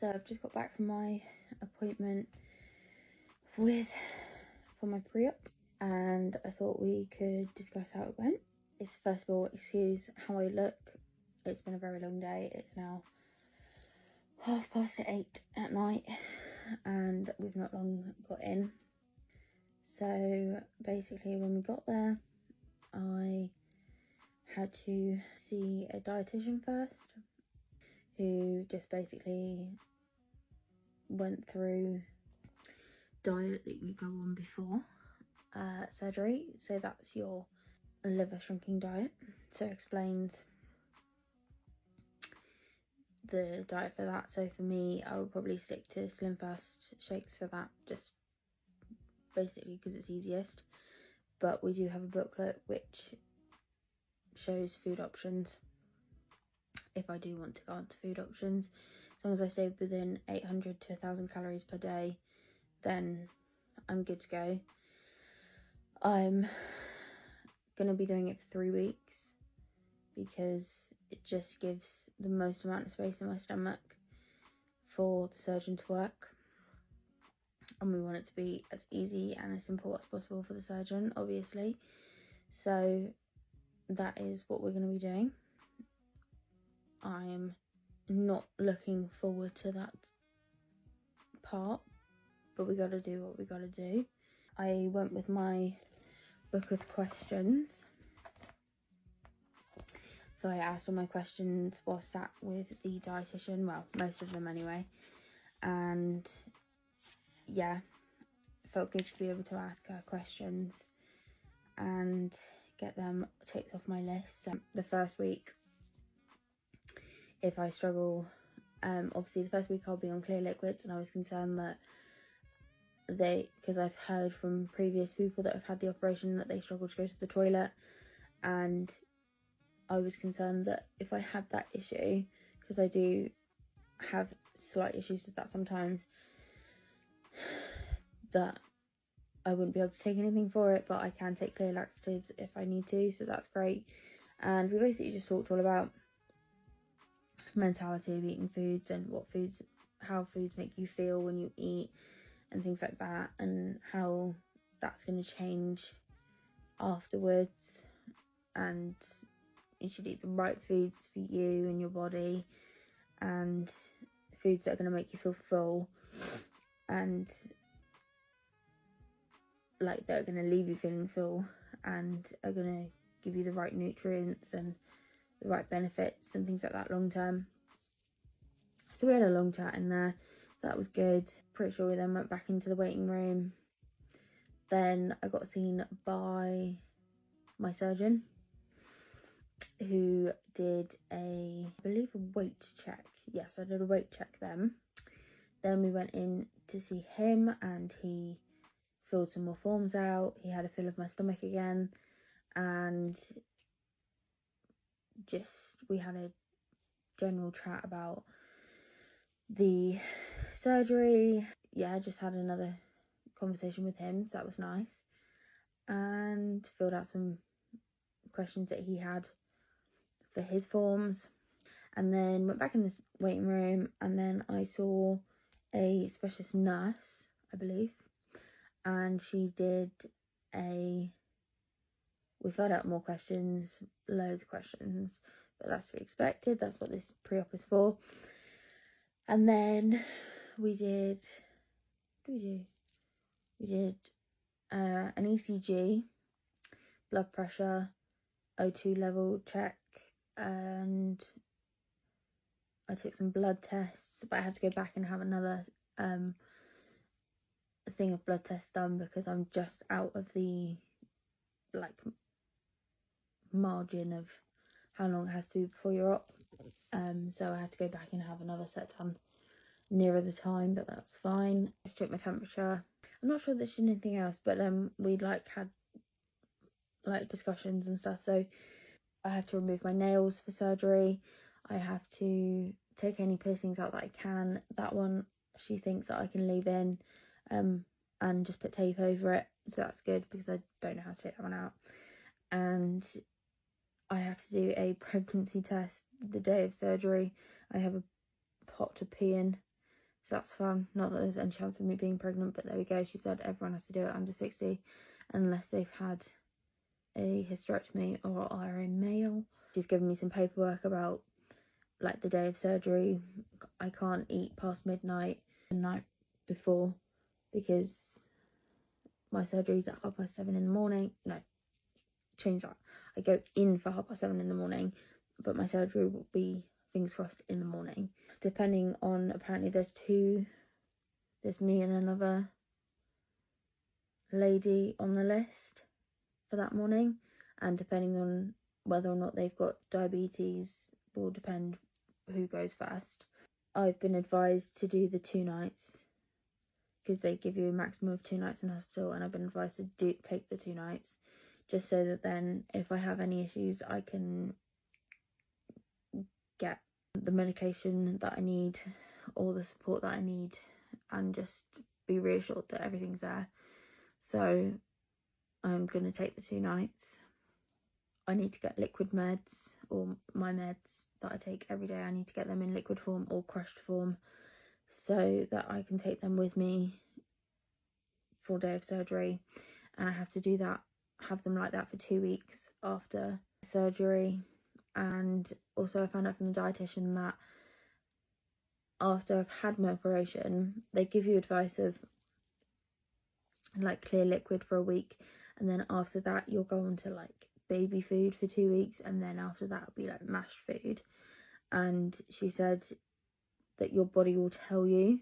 So I've just got back from my appointment for my pre-op, and I thought we could discuss how it went. First of all, excuse how I look. It's been a very long day. It's now 8:30 at night and we've not long got in. So basically when we got there, I had to see a dietitian first, who just basically went through diet that you go on before surgery. So that's your liver shrinking diet. So it explains the diet for that. So for me, I would probably stick to Slim Fast shakes for that, just basically because it's easiest. But we do have a booklet which shows food options if I do want to go on to food options. As long as I stay within 800 to 1,000 calories per day, then I'm good to go. I'm going to be doing it for 3 weeks because it just gives the most amount of space in my stomach for the surgeon to work. And we want it to be as easy and as simple as possible for the surgeon, obviously. So that is what we're going to be doing. I'm not looking forward to that part, but we got to do what we got to do. I went with my book of questions. So I asked all my questions while sat with the dietitian, well, most of them anyway. And yeah, it felt good to be able to ask her questions and get them ticked off my list. So the first week, if I struggle, obviously the first week I'll be on clear liquids, and I was concerned that because I've heard from previous people that have had the operation that they struggle to go to the toilet, and I was concerned that if I had that issue, because I do have slight issues with that sometimes, that I wouldn't be able to take anything for it, but I can take clear laxatives if I need to, so that's great. And we basically just talked all about mentality of eating foods and how foods make you feel when you eat and things like that, and how that's going to change afterwards, and you should eat the right foods for you and your body, and foods that are going to make you feel full and like they're going to leave you feeling full and are going to give you the right nutrients and the right benefits and things like that long term. So we had a long chat in there. That was good. Pretty sure we then went back into the waiting room. Then I got seen by my surgeon, who did I believe a weight check. Yes, I did a weight check then. Then we went in to see him and he filled some more forms out. He had a feel of my stomach again, and we had a general chat about the surgery. Yeah, just had another conversation with him, so that was nice, and filled out some questions that he had for his forms, and then went back in the waiting room, and then I saw a specialist nurse, I believe, and we filled out more questions, loads of questions, but that's to be expected. That's what this pre-op is for. And then we did an ECG, blood pressure, O2 level check, and I took some blood tests, but I have to go back and have another thing of blood tests done because I'm just out of the margin of how long it has to be before you're up. So I have to go back and have another set done nearer the time, but that's fine. I took my temperature. I'm not sure that she did anything else, but we had discussions and stuff. So I have to remove my nails for surgery. I have to take any piercings out that I can. That one she thinks that I can leave in and just put tape over it, so that's good because I don't know how to take that one out. And I have to do a pregnancy test the day of surgery. I have a pot to pee in, So that's fun. Not that there's any chance of me being pregnant, but there we go. She said everyone has to do it under 60 unless they've had a hysterectomy or are a male. She's given me some paperwork about like the day of surgery. I can't eat past midnight the night before because my surgery's at 7:30 in the morning. No, change that. I go in for 7:30 in the morning, but my surgery will be, fingers crossed, in the morning. Depending on, apparently there's me and another lady on the list for that morning, and depending on whether or not they've got diabetes will depend who goes first. I've been advised to do the 2 nights because they give you a maximum of 2 nights in hospital, and I've been advised to take the 2 nights just so that then if I have any issues I can get the medication that I need or the support that I need and just be reassured that everything's there. So I'm going to take the 2 nights. I need to get liquid meds, or my meds that I take every day, I need to get them in liquid form or crushed form so that I can take them with me for day of surgery. And I have to do that, have them like that for 2 weeks after surgery. And also I found out from the dietitian that after I've had my operation, they give you advice of like clear liquid for a week, and then after that you'll go on to like baby food for 2 weeks, and then after that it'll be like mashed food. And she said that your body will tell you,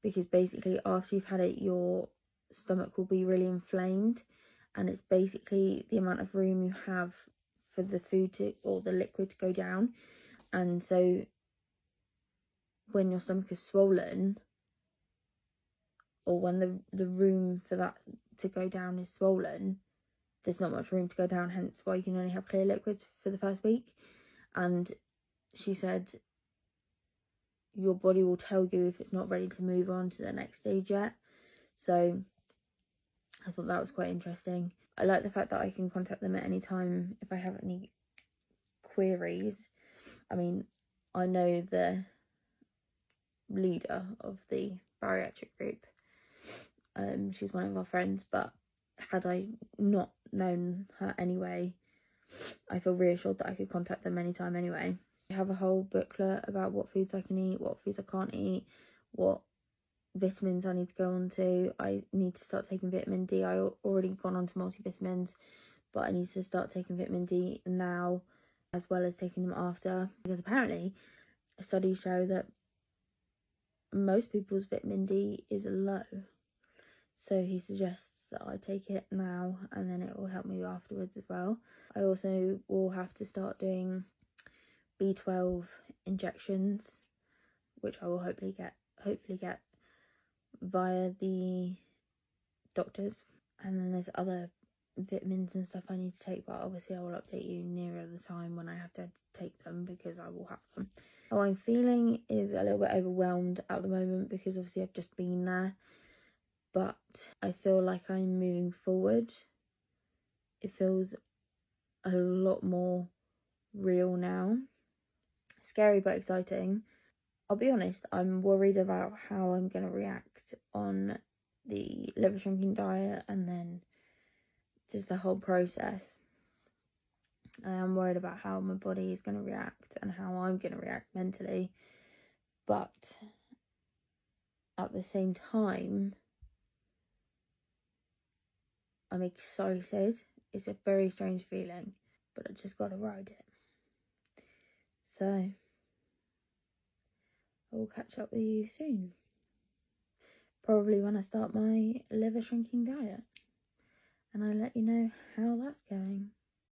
because basically after you've had it your stomach will be really inflamed, and it's basically the amount of room you have for the food to, or the liquid to go down. And so when your stomach is swollen, or when the room for that to go down is swollen, there's not much room to go down, hence why you can only have clear liquids for the first week. And she said your body will tell you if it's not ready to move on to the next stage yet. So I thought that was quite interesting. I like the fact that I can contact them at any time if I have any queries. I mean, I know the leader of the bariatric group. She's one of our friends, but had I not known her anyway, I feel reassured that I could contact them anytime anyway. I have a whole booklet about what foods I can eat, what foods I can't eat, what vitamins I need to go on to. I need to start taking vitamin D. I already gone on to multivitamins, but I need to start taking vitamin D now as well as taking them after, because apparently studies show that most people's vitamin D is low. So he suggests that I take it now and then it will help me afterwards as well. I also will have to start doing B12 injections, which I will hopefully get via the doctors. And then there's other vitamins and stuff I need to take, but obviously I will update you nearer the time when I have to take them, because I will have them. How I'm feeling is a little bit overwhelmed at the moment because obviously I've just been there, but I feel like I'm moving forward. It feels a lot more real now. Scary but exciting. I'll be honest, I'm worried about how I'm going to react on the liver shrinking diet and then just the whole process. I am worried about how my body is going to react and how I'm going to react mentally. But at the same time, I'm excited. It's a very strange feeling, but I just got to ride it. So I will catch up with you soon. Probably when I start my liver shrinking diet. And I'll let you know how that's going.